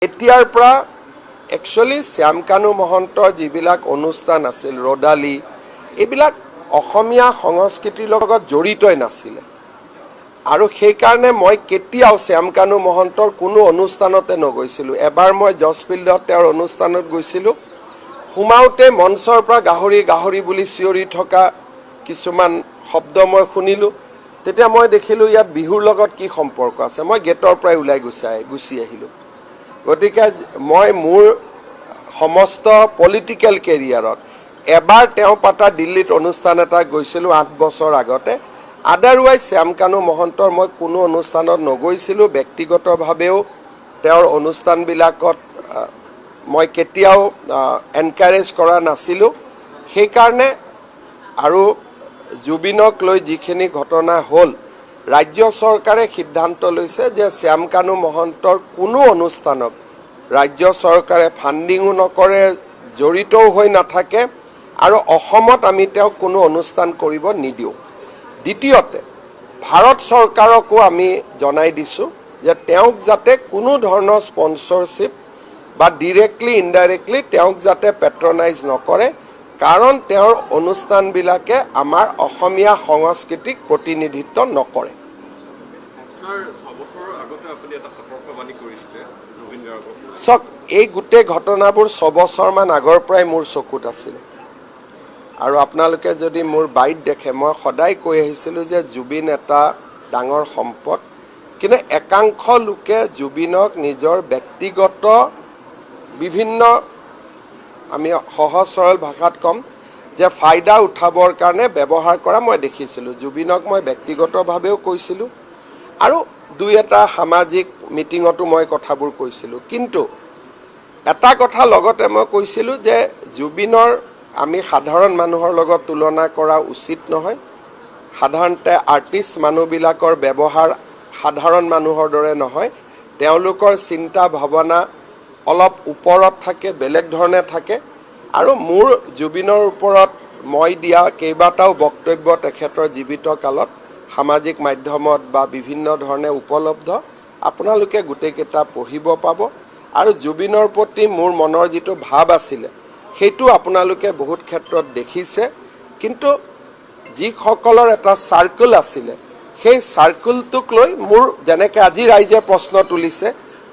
এতিয়াৰ পৰা একচুৱেলি শ্যামকানু মহন্তৰ যিবিলাক অনুষ্ঠান আছিল ৰদালি এইবিলাক অসমীয়া সংস্কৃতিৰ লগত জড়িতই নাছিলে আৰু সেই কাৰণে মই কেতিয়াও শ্যামকানু মহন্তৰ কোনো অনুষ্ঠানতে নগৈছিলোঁ। এবাৰ মই জজ ফিল্ডত তেওঁৰ অনুষ্ঠানত গৈছিলোঁ। সোমাওঁতে মঞ্চৰ পৰা গাহৰি গাহৰি বুলি চিঞৰি থকা কিছুমান শব্দ মই শুনিলোঁ। তেতিয়া মই দেখিলোঁ ইয়াত বিহুৰ লগত কি সম্পৰ্ক আছে। মই গেটৰ পৰাই ওলাই গুচি আহিলোঁ। গতিকে মই মোৰ সমস্ত পলিটিক্যাল কেৰিয়াৰত এবাৰ তেওঁ পাতা দিল্লীত অনুষ্ঠান এটা গৈছিলোঁ 8 বছৰ আগতে। আদাৰৱাইজ শ্যামকানু মহন্তৰ মই কোনো অনুষ্ঠানত নগৈছিলোঁ। ব্যক্তিগতভাৱেও তেওঁৰ অনুষ্ঠানবিলাকত মই কেতিয়াও এনকাৰেজ কৰা নাছিলোঁ। সেইকাৰণে আৰু জুবিনক লৈ যিখিনি ঘটনা হ'ল ৰাজ্য চৰকাৰে সিদ্ধান্ত লৈছে যে শ্যামকানু মহন্তৰ কোনো অনুষ্ঠানক ৰাজ্য চৰকাৰে ফাণ্ডিঙো নকৰে, জড়িতও হৈ নাথাকে আৰু অসমত আমি তেওঁক কোনো অনুষ্ঠান কৰিব নিদিওঁ। দ্বিতীয়তে ভাৰত চৰকাৰকো আমি জনাই দিছোঁ যে তেওঁক যাতে কোনো ধৰণৰ স্পন্সৰশ্বিপ বা ডিৰেক্টলি ইনডাইৰেক্টলি তেওঁক যাতে পেট্ৰনাইজ নকৰে, কাৰণ তেওঁৰ অনুষ্ঠানবিলাকে আমাৰ অসমীয়া সংস্কৃতিক প্ৰতিনিধিত্ব নকৰে। চাওক, এই গোটেই ঘটনাবোৰ 6 বছৰমান আগৰ পৰাই মোৰ চকুত আছিলে আৰু আপোনালোকে যদি মোৰ বাইট দেখে মই সদায় কৈ আহিছিলোঁ যে জুবিন এটা ডাঙৰ সম্পদ, কিন্তু একাংশ লোকে জুবিনক নিজৰ ব্যক্তিগত বিভিন্ন আমি সহজ সৰল ভাষাত ক'ম যে ফাইদা উঠাবৰ কাৰণে ব্যৱহাৰ কৰা মই দেখিছিলোঁ। জুবিনক মই ব্যক্তিগতভাৱেও কৈছিলোঁ আৰু দুই এটা সামাজিক মিটিঙতো মই কথাবোৰ কৈছিলোঁ। কিন্তু এটা কথা লগতে মই কৈছিলোঁ যে জুবিনৰ আমি সাধাৰণ মানুহৰ লগত তুলনা কৰা উচিত নহয়। সাধাৰণতে আৰ্টিষ্ট মানুহবিলাকৰ ব্যৱহাৰ সাধাৰণ মানুহৰ দৰে নহয়। তেওঁলোকৰ চিন্তা ভাৱনা অলপ ওপৰত থাকে, বেলেগ ধৰণে থাকে আৰু মোৰ জুবিনৰ ওপৰত মই দিয়া কেইবাটাও বক্তব্য তেখেতৰ জীৱিত কালত সামাজিক মাধ্যমত বা বিভিন্ন ধৰণে উপলব্ধ। আপোনালোকে গোটেইকেইটা পঢ়িব পাব আৰু জুবিনৰ প্ৰতি মোৰ মনৰ যিটো ভাৱ আছিলে সেইটো আপোনালোকে বহুত ক্ষেত্ৰত দেখিছে। কিন্তু যিসকলৰ এটা চাৰ্কুল আছিলে সেই চাৰ্কুলটোক লৈ মোৰ যেনেকৈ আজি ৰাইজে প্ৰশ্ন তুলিছে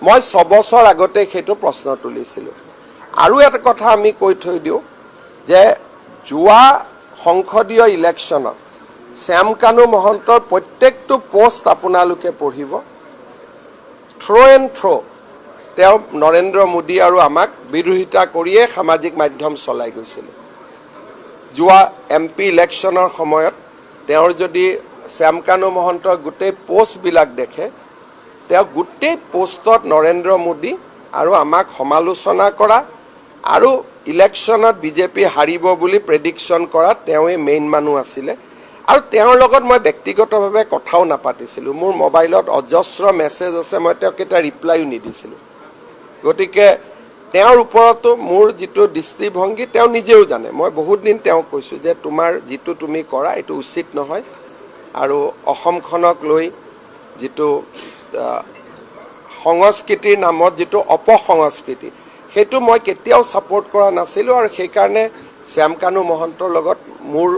মই 6 বছৰ আগতে সেইটো প্ৰশ্ন তুলিছিলোঁ। আৰু এটা কথা আমি কৈ থৈ দিওঁ যে যোৱা সংসদীয় ইলেকশ্যনত শ্যামকানু মহন্তৰ প্ৰত্যেকটো পোষ্ট আপোনালোকে পঢ়িব। থ্ৰ' তেওঁ নৰেন্দ্ৰ মোদী আৰু আমাক বিৰোধিতা কৰিয়ে সামাজিক মাধ্যম চলাই গৈছিলে। যোৱা MP ইলেকশ্যনৰ সময়ত তেওঁৰ যদি শ্যামকানু মহন্তৰ গোটেই পোষ্টবিলাক দেখে, তেওঁ গোটেই পোষ্টত নৰেন্দ্ৰ মোদী আৰু আমাক সমালোচনা কৰা আৰু ইলেকশ্যনত বিজেপি হাৰিব বুলি প্ৰেডিকশ্যন কৰা তেওঁৱে মেইন মানুহ আছিলে। আৰু তেওঁৰ লগত মই ব্যক্তিগতভাৱে কথাও নাপাতিছিলোঁ। মোৰ মোবাইলত অজস্ৰ মেছেজ আছে, মই তেওঁক এটা ৰিপ্লাইও নিদিছিলোঁ। গতিকে তেওঁৰ ওপৰতো মোৰ যিটো দৃষ্টিভংগী তেওঁ নিজেও জানে। মই বহুত দিন তেওঁক কৈছোঁ যে তোমাৰ যিটো তুমি কৰা এইটো উচিত নহয় আৰু অসমখনক লৈ যিটো সংস্কৃতিৰ নামত যিটো অপসংস্কৃতি সেইটো মই কেতিয়াও ছাপোৰ্ট কৰা নাছিলোঁ আৰু সেইকাৰণে শ্যামকানু মহন্তৰ লগত মোৰ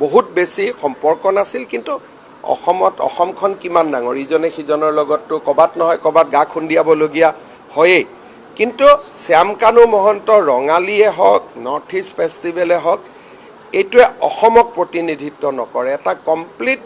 বহুত বেছি সম্পৰ্ক নাছিল। কিন্তু অসমখন কিমান ডাঙৰ, ইজনে সিজনৰ লগততো ক'ৰবাত নহয় ক'ৰবাত গা খুন্দিয়াবলগীয়া হয়েই। কিন্তু শ্যামকানু মহন্তৰ ৰঙালীয়ে হওক, নৰ্থ ইষ্ট ফেষ্টিভেলে হওক, এইটোৱে অসমক প্ৰতিনিধিত্ব নকৰে। এটা কমপ্লিট